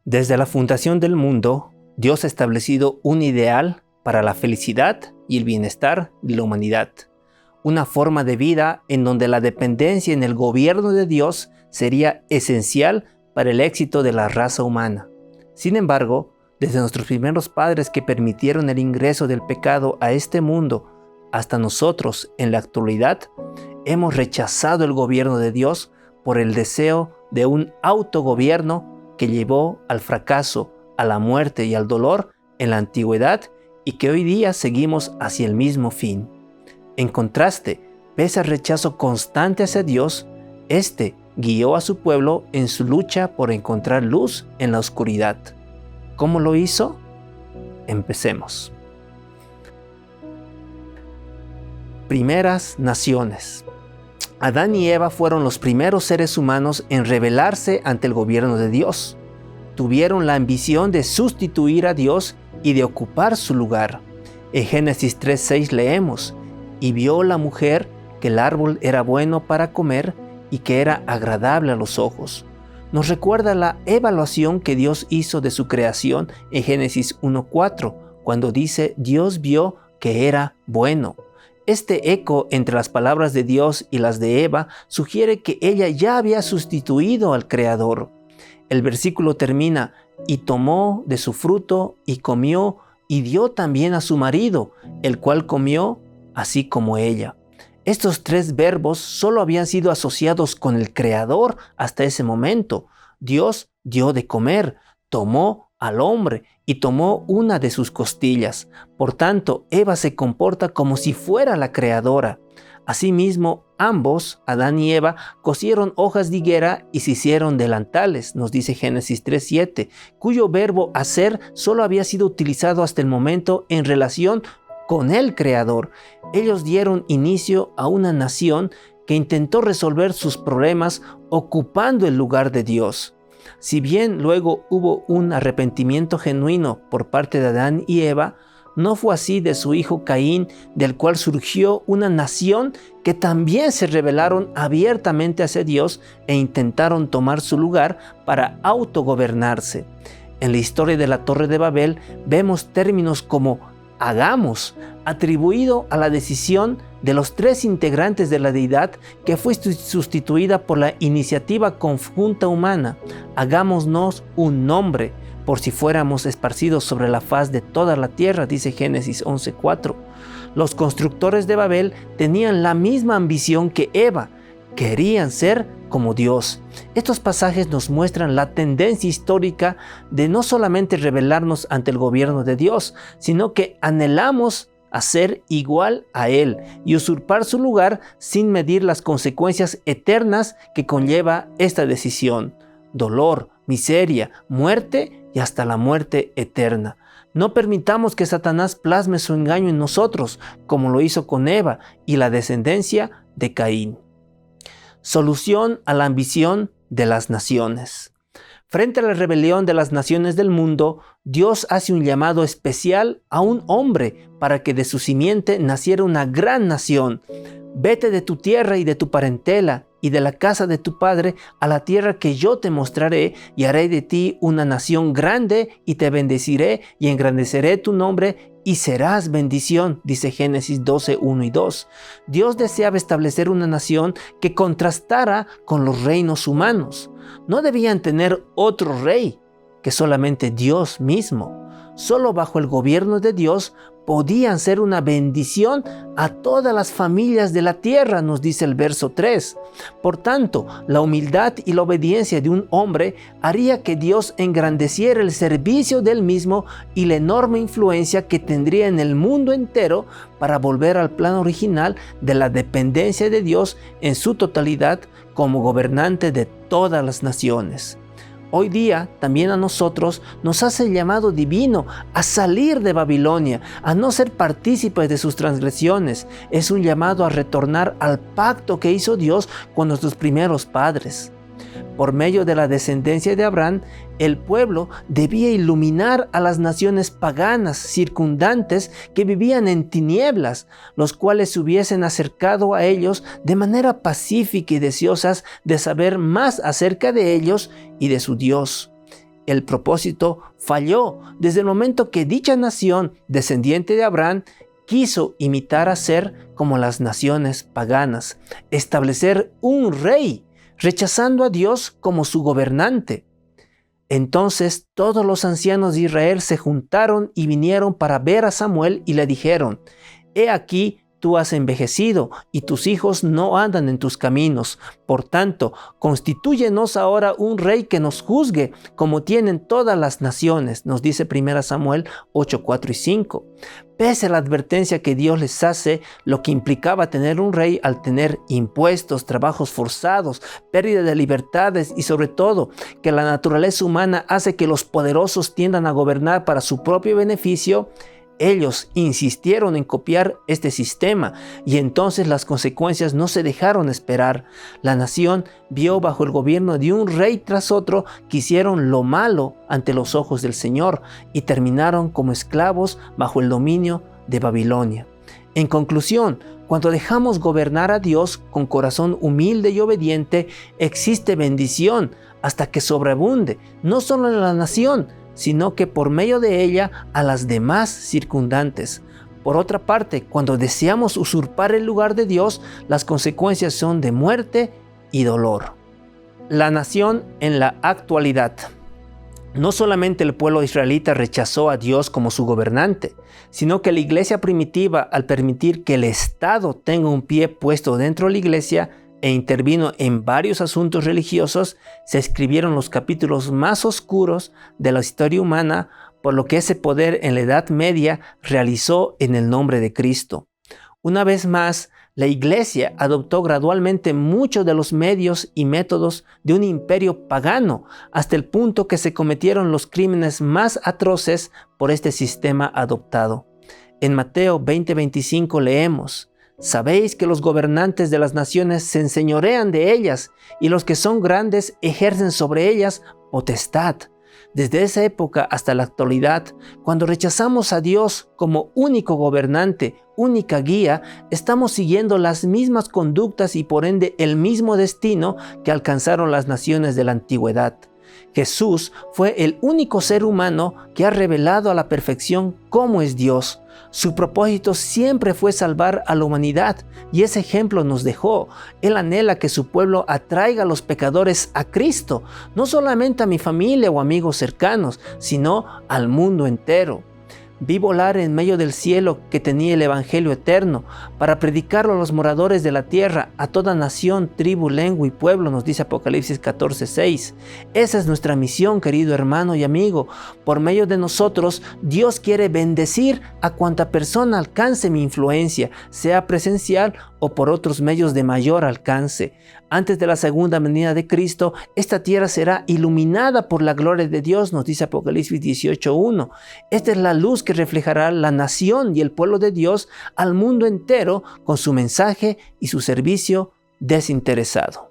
Desde la fundación del mundo, Dios ha establecido un ideal para la felicidad y el bienestar de la humanidad. Una forma de vida en donde la dependencia en el gobierno de Dios sería esencial para el éxito de la raza humana. Sin embargo, desde nuestros primeros padres que permitieron el ingreso del pecado a este mundo hasta nosotros en la actualidad, hemos rechazado el gobierno de Dios por el deseo de un autogobierno que llevó al fracaso, a la muerte y al dolor en la antigüedad y que hoy día seguimos hacia el mismo fin. En contraste, pese al rechazo constante hacia Dios, este guió a su pueblo en su lucha por encontrar luz en la oscuridad. ¿Cómo lo hizo? Empecemos. Primeras naciones. Adán y Eva fueron los primeros seres humanos en rebelarse ante el gobierno de Dios. Tuvieron la ambición de sustituir a Dios y de ocupar su lugar. En Génesis 3:6 leemos: «Y vio la mujer que el árbol era bueno para comer y que era agradable a los ojos». Nos recuerda la evaluación que Dios hizo de su creación en Génesis 1:4, cuando dice: «Dios vio que era bueno». Este eco entre las palabras de Dios y las de Eva sugiere que ella ya había sustituido al Creador. El versículo termina: «Y tomó de su fruto y comió y dio también a su marido, el cual comió así como ella». Estos tres verbos solo habían sido asociados con el Creador hasta ese momento. Dios dio de comer, tomó al hombre y tomó una de sus costillas. Por tanto, Eva se comporta como si fuera la creadora. Asimismo, ambos, Adán y Eva, cosieron hojas de higuera y se hicieron delantales, nos dice Génesis 3:7, cuyo verbo hacer solo había sido utilizado hasta el momento en relación con el Creador. Ellos dieron inicio a una nación que intentó resolver sus problemas ocupando el lugar de Dios. Si bien luego hubo un arrepentimiento genuino por parte de Adán y Eva, no fue así de su hijo Caín, del cual surgió una nación que también se rebelaron abiertamente hacia Dios e intentaron tomar su lugar para autogobernarse. En la historia de la Torre de Babel vemos términos como hagamos, atribuido a la decisión de los tres integrantes de la deidad que fue sustituida por la iniciativa conjunta humana. Hagámonos un nombre, por si fuéramos esparcidos sobre la faz de toda la tierra, dice Génesis 11:4. Los constructores de Babel tenían la misma ambición que Eva, querían ser como Dios. Estos pasajes nos muestran la tendencia histórica de no solamente rebelarnos ante el gobierno de Dios, sino que anhelamos a ser igual a Él y usurpar su lugar sin medir las consecuencias eternas que conlleva esta decisión: dolor, miseria, muerte y hasta la muerte eterna. No permitamos que Satanás plasme su engaño en nosotros, como lo hizo con Eva y la descendencia de Caín. Solución a la ambición de las naciones. Frente a la rebelión de las naciones del mundo, Dios hace un llamado especial a un hombre para que de su simiente naciera una gran nación. Vete de tu tierra y de tu parentela y de la casa de tu padre a la tierra que yo te mostraré, y haré de ti una nación grande y te bendeciré y engrandeceré tu nombre y serás bendición, dice Génesis 12:1 y 2. Dios deseaba establecer una nación que contrastara con los reinos humanos. No debían tener otro rey que solamente Dios mismo. Solo bajo el gobierno de Dios podían ser una bendición a todas las familias de la tierra, nos dice el verso 3. Por tanto, la humildad y la obediencia de un hombre haría que Dios engrandeciera el servicio del mismo y la enorme influencia que tendría en el mundo entero para volver al plan original de la dependencia de Dios en su totalidad como gobernante de todas las naciones. Hoy día también a nosotros nos hace el llamado divino a salir de Babilonia, a no ser partícipes de sus transgresiones. Es un llamado a retornar al pacto que hizo Dios con nuestros primeros padres. Por medio de la descendencia de Abraham, el pueblo debía iluminar a las naciones paganas circundantes que vivían en tinieblas, los cuales se hubiesen acercado a ellos de manera pacífica y deseosas de saber más acerca de ellos y de su Dios. el propósito falló desde el momento que dicha nación, descendiente de Abraham, quiso imitar a ser como las naciones paganas, establecer un rey, rechazando a Dios como su gobernante. Entonces todos los ancianos de Israel se juntaron y vinieron para ver a Samuel y le dijeron: «He aquí, tú has envejecido y tus hijos no andan en tus caminos. Por tanto, constitúyenos ahora un rey que nos juzgue como tienen todas las naciones», nos dice 1 Samuel 8, 4 y 5. Pese a la advertencia que Dios les hace, lo que implicaba tener un rey al tener impuestos, trabajos forzados, pérdida de libertades y sobre todo que la naturaleza humana hace que los poderosos tiendan a gobernar para su propio beneficio, ellos insistieron en copiar este sistema y entonces las consecuencias no se dejaron esperar. La nación vio bajo el gobierno de un rey tras otro que hicieron lo malo ante los ojos del Señor y terminaron como esclavos bajo el dominio de Babilonia. En conclusión, cuando dejamos gobernar a Dios con corazón humilde y obediente, existe bendición hasta que sobreabunde, no solo en la nación, sino que por medio de ella a las demás circundantes. Por otra parte, cuando deseamos usurpar el lugar de Dios, las consecuencias son de muerte y dolor. La nación en la actualidad. No solamente el pueblo israelita rechazó a Dios como su gobernante, sino que la iglesia primitiva, al permitir que el Estado tenga un pie puesto dentro de la iglesia, e intervino en varios asuntos religiosos, se escribieron los capítulos más oscuros de la historia humana, por lo que ese poder en la Edad Media realizó en el nombre de Cristo. Una vez más, la Iglesia adoptó gradualmente muchos de los medios y métodos de un imperio pagano, hasta el punto que se cometieron los crímenes más atroces por este sistema adoptado. En Mateo 20:25 leemos: «Sabéis que los gobernantes de las naciones se enseñorean de ellas, y los que son grandes ejercen sobre ellas potestad». Desde esa época hasta la actualidad, cuando rechazamos a Dios como único gobernante, única guía, estamos siguiendo las mismas conductas y por ende el mismo destino que alcanzaron las naciones de la antigüedad. Jesús fue el único ser humano que ha revelado a la perfección cómo es Dios. Su propósito siempre fue salvar a la humanidad y ese ejemplo nos dejó. Él anhela que su pueblo atraiga a los pecadores a Cristo, no solamente a mi familia o amigos cercanos, sino al mundo entero. Vi volar en medio del cielo que tenía el Evangelio eterno para predicarlo a los moradores de la tierra, a toda nación, tribu, lengua y pueblo, nos dice Apocalipsis 14:6. Esa es nuestra misión, querido hermano y amigo. Por medio de nosotros, Dios quiere bendecir a cuanta persona alcance mi influencia, sea presencial o por otros medios de mayor alcance. Antes de la segunda venida de Cristo, esta tierra será iluminada por la gloria de Dios, nos dice Apocalipsis 18:1. Esta es la luz que reflejará la nación y el pueblo de Dios al mundo entero con su mensaje y su servicio desinteresado.